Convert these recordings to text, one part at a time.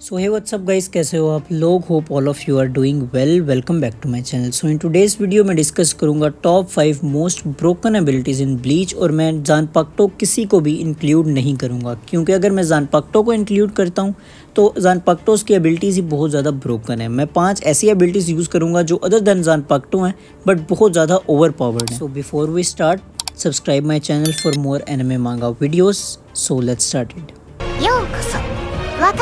सो हे WhatsApp guys, कैसे हो आप लोग। Hope all of you are doing well. Welcome back to my channel. So in today's video में discuss करूंगा top 5 most broken abilities in Bleach. और मैं जानपाक्टो किसी को भी इंक्लूड नहीं करूंगा, क्योंकि अगर मैं जानपाक्टो को इंक्लूड करता हूं तो जानपाक्टोस की एबिलिटीज़ ही बहुत ज़्यादा ब्रोकन है। मैं 5 ऐसी एबिलिटीज़ यूज़ करूँगा जो अदर देन जानपाक्टो हैं बट बहुत ज़्यादा ओवर पावर्ड है। So before we start, subscribe my channel for more anime manga videos. So let's start it.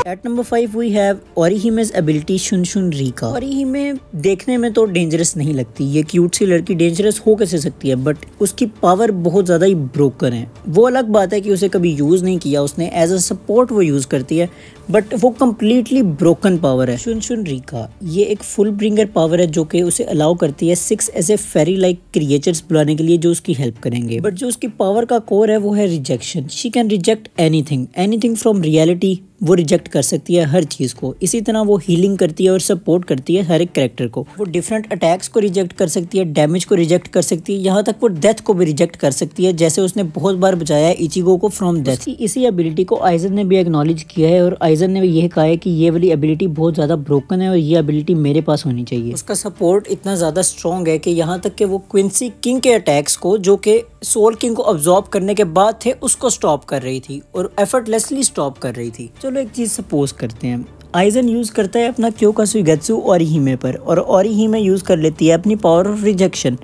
At number 5 we have Orihime's ability Shun रिका। ओरिहिमे देखने में तो डेंजरस नहीं लगती, ये क्यूट सी लड़की डेंजरस हो कैसे सकती है, बट उसकी पावर बहुत ज़्यादा ही ब्रोकन है। वो अलग बात है कि उसे कभी यूज़ नहीं किया उसने, एज अ सपोर्ट वो यूज़ करती है, बट वो कम्प्लीटली ब्रोकन पावर है। शुनशुन रिका ये एक फुल ब्रिंगर पावर है जो कि उसे अलाउ करती है 6 ऐसे फेरी लाइक क्रिएचर्स बुलाने के लिए जो उसकी हेल्प करेंगे। बट जो उसकी पावर का कोर है वो है rejection. She can reject anything from reality. वो रिजेक्ट कर सकती है हर चीज़ को। इसी तरह वो हीलिंग करती है और सपोर्ट करती है हर एक कैरेक्टर को। वो डिफरेंट अटैक्स को रिजेक्ट कर सकती है, डैमेज को रिजेक्ट कर सकती है, यहाँ तक वो डेथ को भी रिजेक्ट कर सकती है, जैसे उसने बहुत बार बचाया है इचिगो को फ्रॉम डेथ। इसी एबिलिटी को आइजन ने भी एक्नॉलेज किया है और आइजन ने भी यह कहा है कि ये वाली एबिलिटी बहुत ज़्यादा ब्रोकन है और ये एबिलिटी मेरे पास होनी चाहिए। उसका सपोर्ट इतना ज़्यादा स्ट्रॉन्ग है कि यहाँ तक कि वो क्विंसी किंग के अटैक्स को, जो कि सोल किंग को अब्जॉर्ब करने के बाद थे, उसको स्टॉप कर रही थी और एफर्टलेसली स्टॉप कर रही थी। चलो एक चीज़ सपोज करते हैं, आइजन यूज़ करता है अपना क्योकासुगेत्सु ओरिहिमे पर और ओरिहिमे यूज़ कर लेती है अपनी पावर ऑफ रिजेक्शन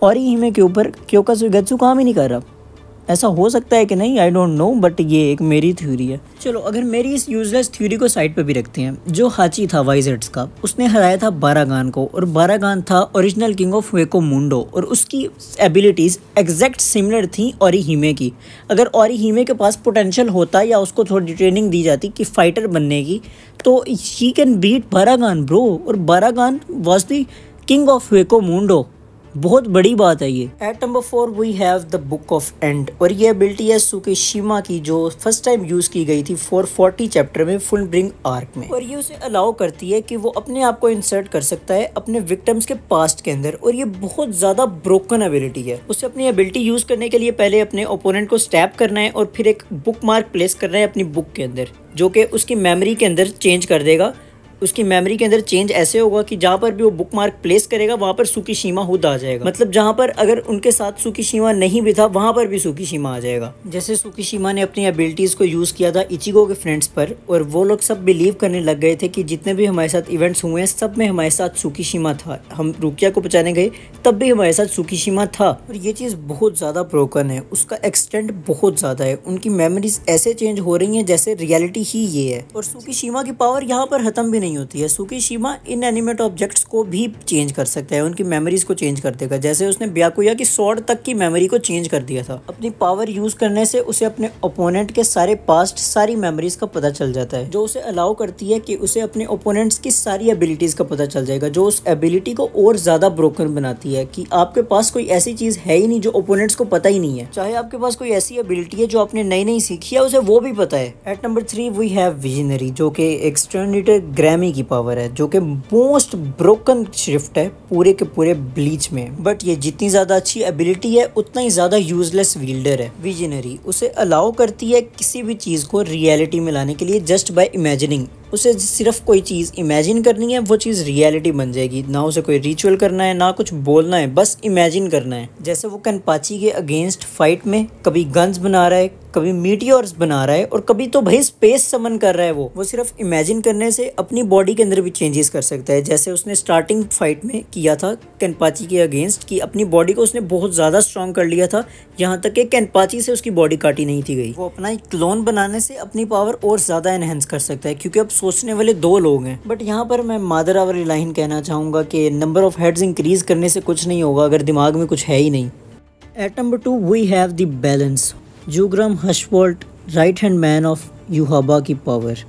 ओरिहिमे के ऊपर। क्योकासुगेत्सु काम ही नहीं कर रहा। ऐसा हो सकता है कि नहीं, आई डोंट नो, बट ये एक मेरी थ्योरी है। चलो अगर मेरी इस यूजलेस थ्योरी को साइड पे भी रखते हैं, जो हाची था वाइजर्ड्स का, उसने हराया था बारागान को और बारागान था ओरिजिनल किंग ऑफ वेको मुंडो और उसकी एबिलिटीज़ एग्जैक्ट सिमिलर थी ओरिहिमे की। अगर ओरिहिमे के पास पोटेंशियल होता या उसको थोड़ी ट्रेनिंग दी जाती कि फाइटर बनने की, तो she can beat Baraggan bro. और Baraggan was the king of Hueco Mundo. बहुत बड़ी बात है ये। At number 4 we have the book of end और ये एबिलिटी है सुकेशिमा की, जो फर्स्ट टाइम यूज की गई थी 440 चैप्टर में फुल ब्रिंग आर्क में। और ये उसे अलाउ करती है कि वो अपने आप को इंसर्ट कर सकता है अपने विक्टिम्स के पास्ट के अंदर। और ये बहुत ज्यादा ब्रोकन एबिलिटी है। उसे अपनी एबिलिटी यूज करने के लिए पहले अपने ओपोनेंट को स्टैप करना है और फिर एक बुक मार्क प्लेस करना है अपनी बुक के अंदर, जो कि उसकी मेमोरी के अंदर चेंज कर देगा। उसकी मेमोरी के अंदर चेंज ऐसे होगा कि जहाँ पर भी वो बुक मार्क प्लेस करेगा वहाँ पर सुकीशिमा खुद आ जाएगा। मतलब जहाँ पर अगर उनके साथ सुकीशिमा नहीं भी था वहाँ पर भी सुकीशिमा आ जाएगा। जैसे सुकीशिमा ने अपनी एबिलिटीज़ को यूज़ किया था इचिगो के फ्रेंड्स पर और वो लोग सब बिलीव करने लग गए थे कि जितने भी हमारे साथ इवेंट्स हुए हैं सब में हमारे साथ सुकीशिमा था। हम रुकिया को बचाने गए तब भी हमारे साथ सुकीशिमा था। और ये चीज़ बहुत ज़्यादा ब्रोकन है, उसका एक्सटेंट बहुत ज़्यादा है। उनकी मेमोरीज ऐसे चेंज हो रही हैं जैसे रियलिटी ही ये है। और सुकीशिमा की पावर यहाँ पर खत्म भी नहीं होती है। सुकीशिमा इन एनिमेट ऑब्जेक्ट्स को भी चेंज कर सकता है, उनकी मेमोरीज को चेंज कर देगा। जैसे उसने ब्याकुया की स्वॉर्ड तक की मेमोरी को चेंज कर दिया था। अपनी पावर यूज करने से उसे अपने ओपोनेंट के सारे पास्ट, सारी मेमोरीज का पता चल जाता है, जो उसे अलाउ करती है कि उसे अपने ओपोनेंट्स की सारी एबिलिटीज का पता चल जाएगा, जो उस एबिलिटी को और ज्यादा ब्रोकन बनाती है कि आपके पास कोई ऐसी चीज है ही नहीं जो ओपोनेंट्स को पता ही नहीं है। चाहे आपके पास कोई ऐसी एबिलिटी है जो आपने नई नई सीखी है, उसे वो भी पता है। At number 3 we have visionary, जो कि एक्सटर्नेटर ग्रैमी की पावर है, जो कि मोस्ट ब्रोकन शिफ्ट है पूरे के पूरे ब्लीच में। बट ये जितनी ज्यादा अच्छी एबिलिटी है उतना ही ज्यादा यूजलेस विल्डर है। विजनरी उसे अलाउ करती है किसी भी चीज को रियलिटी में लाने के लिए जस्ट बाय इमेजिनिंग। उसे सिर्फ कोई चीज़ इमेजिन करनी है, वो चीज़ रियलिटी बन जाएगी। ना उसे कोई रिचुअल करना है, ना कुछ बोलना है, बस इमेजिन करना है। जैसे वो केनपाची के अगेंस्ट फाइट में कभी गन्स बना रहा है, कभी मीटियोर्स बना रहा है और कभी तो भाई स्पेस समन कर रहा है। वो सिर्फ इमेजिन करने से अपनी बॉडी के अंदर भी चेंजेस कर सकता है। जैसे उसने स्टार्टिंग फाइट में किया था केनपाची के अगेंस्ट, कि अपनी बॉडी को उसने बहुत ज़्यादा स्ट्रॉन्ग कर लिया था, यहाँ तक कि केनपाची से उसकी बॉडी काटी नहीं थी गई। वो अपना एक क्लोन बनाने से अपनी पावर और ज़्यादा एनहेंस कर सकता है, क्योंकि अब सोचने वाले 2 लोग हैं। बट यहाँ पर मैं मादरा वाली लाइन कहना चाहूँगा कि नंबर ऑफ हेड्स इंक्रीज करने से कुछ नहीं होगा अगर दिमाग में कुछ है ही नहीं। At number 2 we have the balance, Jugram Haschwalth right hand man of Yhwach की पावर।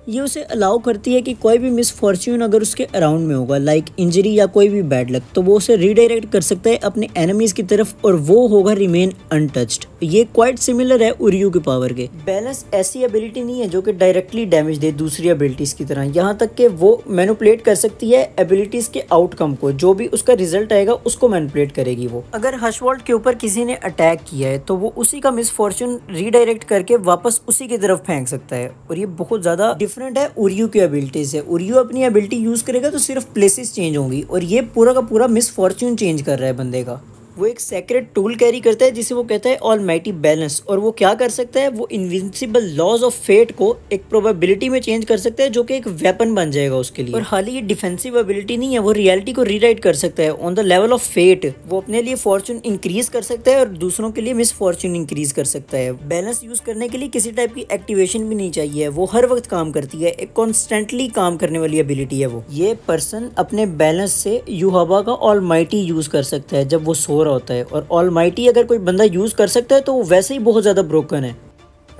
ये उसे अलाउ करती है कि कोई भी मिसफॉर्च्यून अगर उसके अराउंड में होगा, लाइक इंजरी या कोई भी बैड लक, तो वो उसे रीडायरेक्ट कर सकता है अपने एनिमीज की तरफ और वो होगा रिमेन अनटच्ड। ये क्वाइट सिमिलर है उरियू की पावर के। बैलेंस ऐसी एबिलिटी नहीं है जो कि डायरेक्टली डैमेज दे दूसरी एबिलिटीज की तरह, यहाँ तक कि वो मैनिपुलेट कर सकती है एबिलिटीज के आउटकम को, जो भी उसका रिजल्ट आएगा उसको मैनिपुलेट करेगी वो। अगर हशवॉल्ट के ऊपर किसी ने अटैक किया है तो वो उसी का मिसफॉर्च्यून रीडायरेक्ट करके वापस उसी की तरफ फेंक सकता है। और ये बहुत ज्यादा डिफरेंट है उरियो की एबिलिटी से। उरियो अपनी एबिलिटी यूज करेगा तो सिर्फ प्लेसेस चेंज होंगी, और ये पूरा का पूरा मिस फॉर्च्यून चेंज कर रहा है बंदे का। वो एक सेक्रेट टूल कैरी करता है जिसे वो कहता है ऑलमाइटी बैलेंस, और वो क्या कर सकता है, वो इनविंसिबल लॉज ऑफ फेट को एक प्रोबेबिलिटी में चेंज कर सकता है, जो कि एक वेपन बन जाएगा उसके लिए। और हाल ही ये डिफेंसिव एबिलिटी नहीं है, वो रियलिटी को रीराइट कर सकता है on the level of fate. वो अपने लिए फॉर्च्यून इंक्रीज कर सकता है और दूसरों के लिए मिस फॉर्च्यून इंक्रीज कर सकता है। बैलेंस यूज करने के लिए किसी टाइप की एक्टिवेशन भी नहीं चाहिए, वो हर वक्त काम करती है, एक कॉन्स्टेंटली काम करने वाली एबिलिटी है वो। ये पर्सन अपने बैलेंस से युहाबा का ऑलमाइटी यूज कर सकता है जब वो सो होता है, और ऑलमाइटी अगर कोई बंदा यूज कर सकता है तो वो वैसे ही बहुत ज्यादा ब्रोकन है।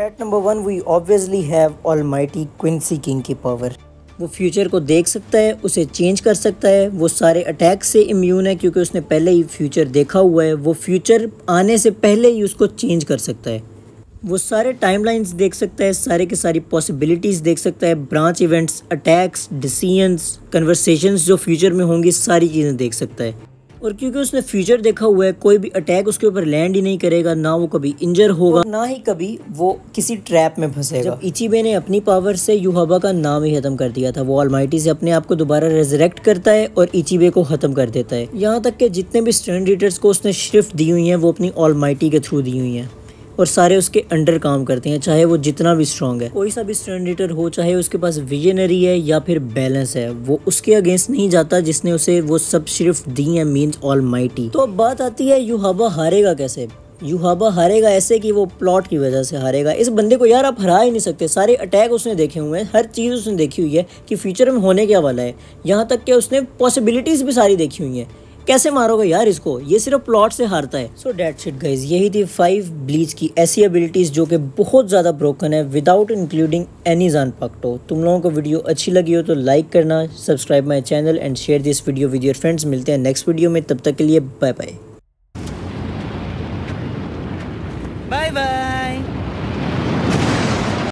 At number 1 we obviously have almighty Quincy king की पावर। वो फ्यूचर को देख सकता है, उसे चेंज कर सकता है, वो सारे अटैक से इम्यून है क्योंकि उसने पहले ही फ्यूचर देखा हुआ है। वो फ्यूचर आने से पहले ही उसको चेंज कर सकता है। वो सारे टाइमलाइंस देख सकता है, सारे के सारी पॉसिबिलिटीज़ देख सकता है, branch events, attacks, decisions, conversations जो फ्यूचर में होंगी, सारी चीज़ें देख सकता है। और क्योंकि उसने फ्यूचर देखा हुआ है, कोई भी अटैक उसके ऊपर लैंड ही नहीं करेगा, ना वो कभी इंजर होगा, ना ही कभी वो किसी ट्रैप में फंसेगा। जब इचिबे ने अपनी पावर से युहाबा का नाम ही खत्म कर दिया था, वो ऑलमाइटी से अपने आप को दोबारा रेजरेक्ट करता है और इचिबे को खत्म कर देता है। यहाँ तक कि जितने भी स्टैंड रीडर्स को उसने शिफ्ट दी हुई हैं वो अपनी ऑलमाइटी के थ्रू दी हुई हैं, और सारे उसके अंडर काम करते हैं, चाहे वो जितना भी स्ट्रांग है। कोई सा भी स्टैंडर्ड हो, चाहे उसके पास विजनरी है या फिर बैलेंस है, वो उसके अगेंस्ट नहीं जाता जिसने उसे वो सब सिर्फ दी है, मींस ऑलमाइटी। तो अब बात आती है युहाबा हारेगा कैसे। युहाबा हारेगा ऐसे कि वो प्लॉट की वजह से हारेगा। इस बंदे को यार आप हरा ही नहीं सकते, सारे अटैक उसने देखे हुए हैं, हर चीज़ उसने देखी हुई है कि फ्यूचर में होने क्या वाला है, यहाँ तक कि उसने पॉसिबिलिटीज़ भी सारी देखी हुई हैं। कैसे मारोगे यार इसको, ये सिर्फ प्लॉट से हारता है। सो दैट्स इट गाइस, यही थी 5 ब्लीच की ऐसी एबिलिटीज जो कि बहुत ज़्यादा ब्रोकन है विदाउट इंक्लूडिंग एनी ज़ानपाक्टो। तुम लोगों को वीडियो अच्छी लगी हो तो लाइक करना, subscribe my channel and share this video with your friends. मिलते हैं नेक्स्ट वीडियो में, तब तक के लिए बाय बाय। Bye bye.